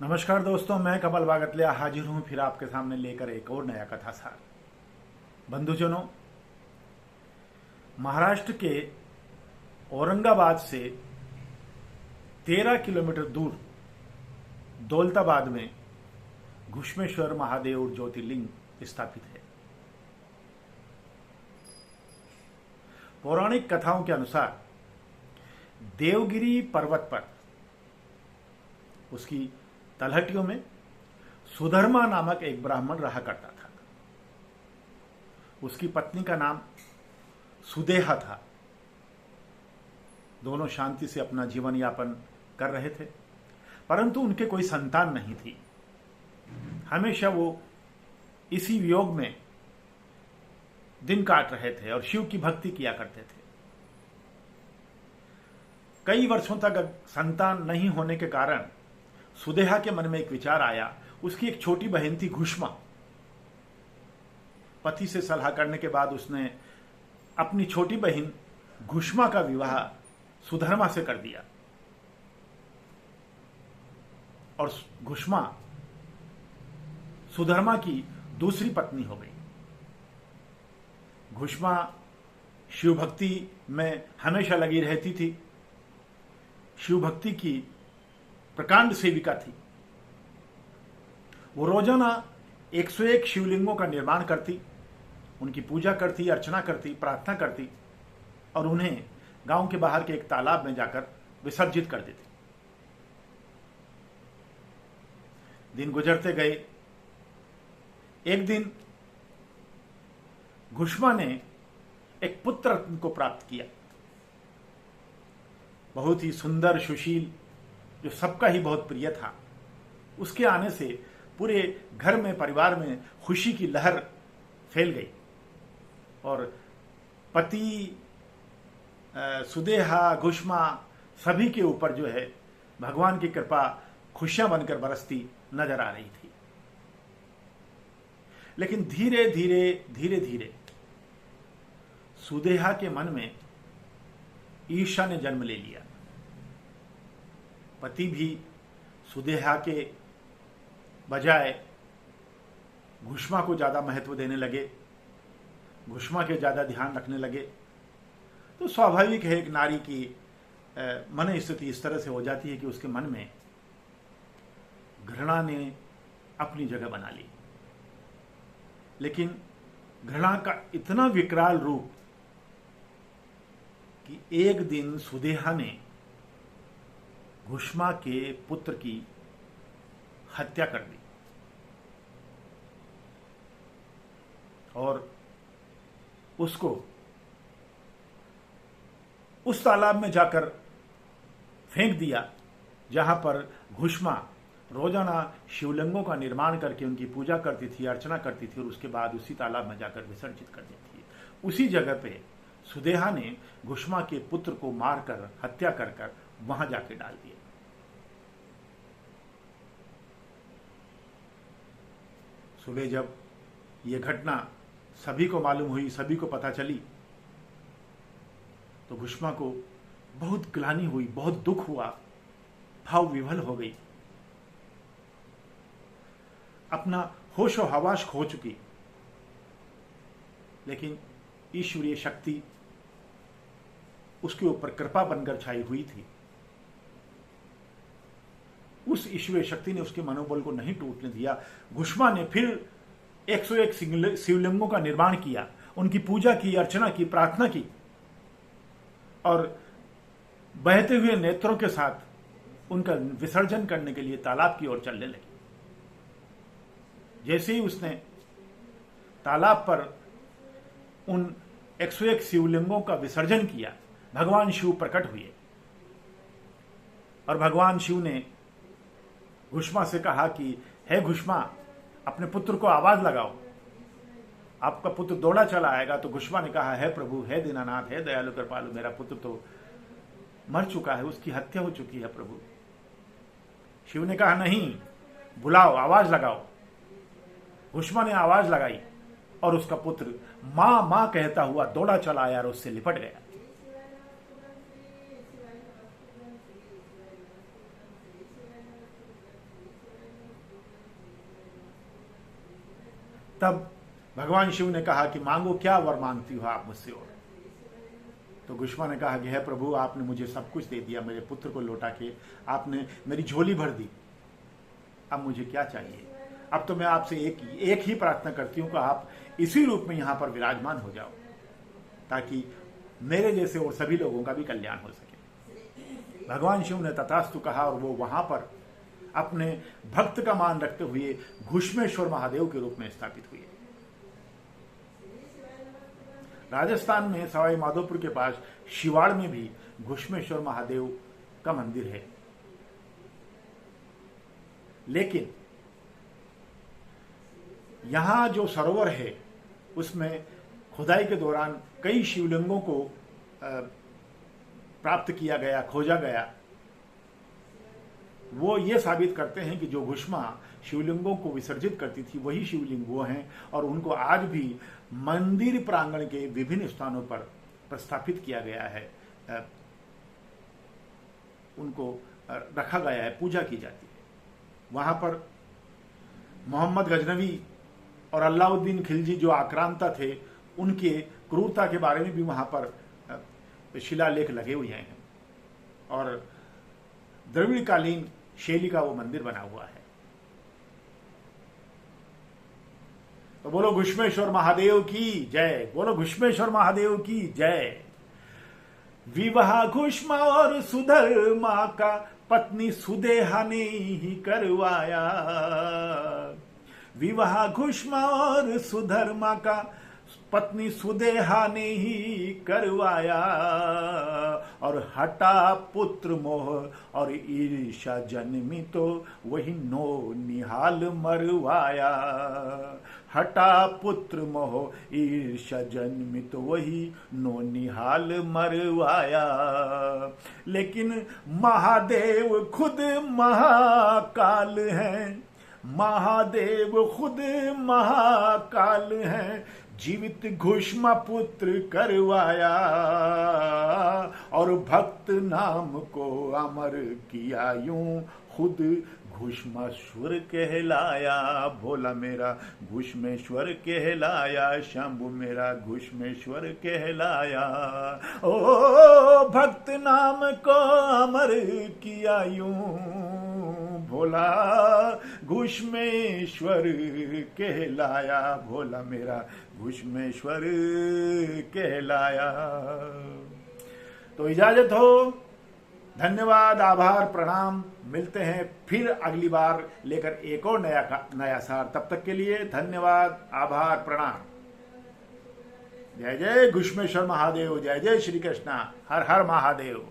नमस्कार दोस्तों, मैं कमल वागतलिया हाजिर हूं फिर आपके सामने लेकर एक और नया कथा सार। बंधुजनों, महाराष्ट्र के औरंगाबाद से 13 किलोमीटर दूर दौलताबाद में घुश्मेश्वर महादेव ज्योतिर्लिंग स्थापित है। पौराणिक कथाओं के अनुसार देवगिरी पर्वत पर उसकी तलहटियों में सुधर्मा नामक एक ब्राह्मण रहा करता था। उसकी पत्नी का नाम सुदेहा था। दोनों शांति से अपना जीवन यापन कर रहे थे, परंतु उनके कोई संतान नहीं थी। हमेशा वो इसी वियोग में दिन काट रहे थे और शिव की भक्ति किया करते थे। कई वर्षों तक संतान नहीं होने के कारण सुदेहा के मन में एक विचार आया। उसकी एक छोटी बहन थी घुष्मा। पति से सलाह करने के बाद उसने अपनी छोटी बहन घुष्मा का विवाह सुधर्मा से कर दिया और घुष्मा सुधर्मा की दूसरी पत्नी हो गई। घुष्मा शिव भक्ति में हमेशा लगी रहती थी। शिव भक्ति की प्रकांड सेविका थी। वो रोजाना 101 शिवलिंगों का निर्माण करती, उनकी पूजा करती, अर्चना करती, प्रार्थना करती और उन्हें गांव के बाहर के एक तालाब में जाकर विसर्जित कर देती। दिन गुजरते गए। एक दिन घुष्मा ने एक पुत्र को प्राप्त किया, बहुत ही सुंदर, सुशील, जो सबका ही बहुत प्रिय था। उसके आने से पूरे घर में, परिवार में खुशी की लहर फैल गई और पति, सुदेहा, घुष्मा सभी के ऊपर जो है भगवान की कृपा खुशियां बनकर बरसती नजर आ रही थी। लेकिन धीरे धीरे सुदेहा के मन में ईर्ष्या ने जन्म ले लिया। पति भी सुदेहा के बजाय घुष्मा को ज्यादा महत्व देने लगे, घुष्मा के ज्यादा ध्यान रखने लगे। तो स्वाभाविक है, एक नारी की मन स्थिति इस तरह से हो जाती है कि उसके मन में घृणा ने अपनी जगह बना ली। लेकिन घृणा का इतना विकराल रूप कि एक दिन सुदेहा ने घुष्मा के पुत्र की हत्या कर दी और उसको उस तालाब में जाकर फेंक दिया जहां पर घुष्मा रोजाना शिवलिंगों का निर्माण करके उनकी पूजा करती थी, अर्चना करती थी और उसके बाद उसी तालाब में जाकर विसर्जित कर देती थी। उसी जगह पे सुदेहा ने घुष्मा के पुत्र को मारकर, हत्या कर वहां जाके डाल दिया। सुबह जब यह घटना सभी को मालूम हुई, सभी को पता चली, तो घुष्मा को बहुत ग्लानि हुई, बहुत दुख हुआ, भाव विभल हो गई। अपना होश और हवास खो चुकी। लेकिन ईश्वरीय शक्ति उसके ऊपर कृपा बनकर छाई हुई थी। उस ईश्वरीय शक्ति ने उसके मनोबल को नहीं टूटने दिया। घुष्मा ने फिर 101 शिवलिंगों का निर्माण किया, उनकी पूजा की, अर्चना की, प्रार्थना की और बहते हुए नेत्रों के साथ उनका विसर्जन करने के लिए तालाब की ओर चलने लगी। जैसे ही उसने तालाब पर उन 101 शिवलिंगों का विसर्जन किया, भगवान शिव प्रकट हुए और भगवान शिव ने घुष्मा से कहा कि हे घुष्मा, अपने पुत्र को आवाज लगाओ, आपका पुत्र दौड़ा चला आएगा। तो घुष्मा ने कहा, हे प्रभु, हे दीनानाथ, हे दयालु कृपालु, मेरा पुत्र तो मर चुका है, उसकी हत्या हो चुकी है प्रभु। शिव ने कहा, नहीं, बुलाओ, आवाज लगाओ। घुष्मा ने आवाज लगाई और उसका पुत्र मां मां कहता हुआ दौड़ा चला आया और उससे लिपट गया। तब भगवान शिव ने कहा कि मांगो, क्या वर मांगती हो आप मुझसे? और तो घुष्मा ने कहा कि हे प्रभु, आपने मुझे सब कुछ दे दिया, मेरे पुत्र को लौटा के आपने मेरी झोली भर दी, अब मुझे क्या चाहिए? अब तो मैं आपसे एक ही प्रार्थना करती हूँ कि आप इसी रूप में यहां पर विराजमान हो जाओ, ताकि मेरे जैसे और सभी लोगों का भी कल्याण हो सके। भगवान शिव ने तथास्तु कहा और वो वहां पर अपने भक्त का मान रखते हुए घुष्मेश्वर महादेव के रूप में स्थापित हुए। राजस्थान में सवाई माधोपुर के पास शिवाड़ में भी घुष्मेश्वर महादेव का मंदिर है, लेकिन यहां जो सरोवर है उसमें खुदाई के दौरान कई शिवलिंगों को प्राप्त किया गया, खोजा गया। वो ये साबित करते हैं कि जो घुष्मा शिवलिंगों को विसर्जित करती थी वही शिवलिंग वो हैं, और उनको आज भी मंदिर प्रांगण के विभिन्न स्थानों पर प्रस्थापित किया गया है, उनको रखा गया है, पूजा की जाती है। वहां पर मोहम्मद गजनवी और अल्लाउद्दीन खिलजी जो आक्रांता थे, उनके क्रूरता के बारे में भी वहां पर शिलालेख लगे हुए हैं, और द्रविड़कालीन शैली का वो मंदिर बना हुआ है। तो बोलो घुष्मेश्वर महादेव की जय, बोलो घुष्मेश्वर महादेव की जय। विवाह घुष्मा और सुधर्मा का पत्नी सुदेहा ने ही करवाया, विवाह घुष्मा और सुधर्मा का पत्नी सुदेहा ने ही करवाया, और हटा पुत्र मोह और ईर्षा जन्मी तो वही नो निहाल मरवाया, हटा पुत्र मोह ईर्षा जन्मी तो वही नो निहाल मरवाया। लेकिन महादेव खुद महाकाल हैं, महादेव खुद महाकाल हैं, जीवित घुष्मा पुत्र करवाया, और भक्त नाम को अमर किया यूं खुद घुष्मेश्वर कहलाया। भोला मेरा घुष्मेश्वर कहलाया, शंभु मेरा घुष्मेश्वर कहलाया, ओ भक्त नाम को अमर किया यूं भोला घुष्मेश्वर कहलाया, भोला मेरा घुष्मेश्वर कहलाया। तो इजाजत हो, धन्यवाद, आभार, प्रणाम। मिलते हैं फिर अगली बार लेकर एक और नया सार। तब तक के लिए धन्यवाद, आभार, प्रणाम। जय जय घुष्मेश्वर महादेव, जय जय श्री कृष्णा, हर हर महादेव।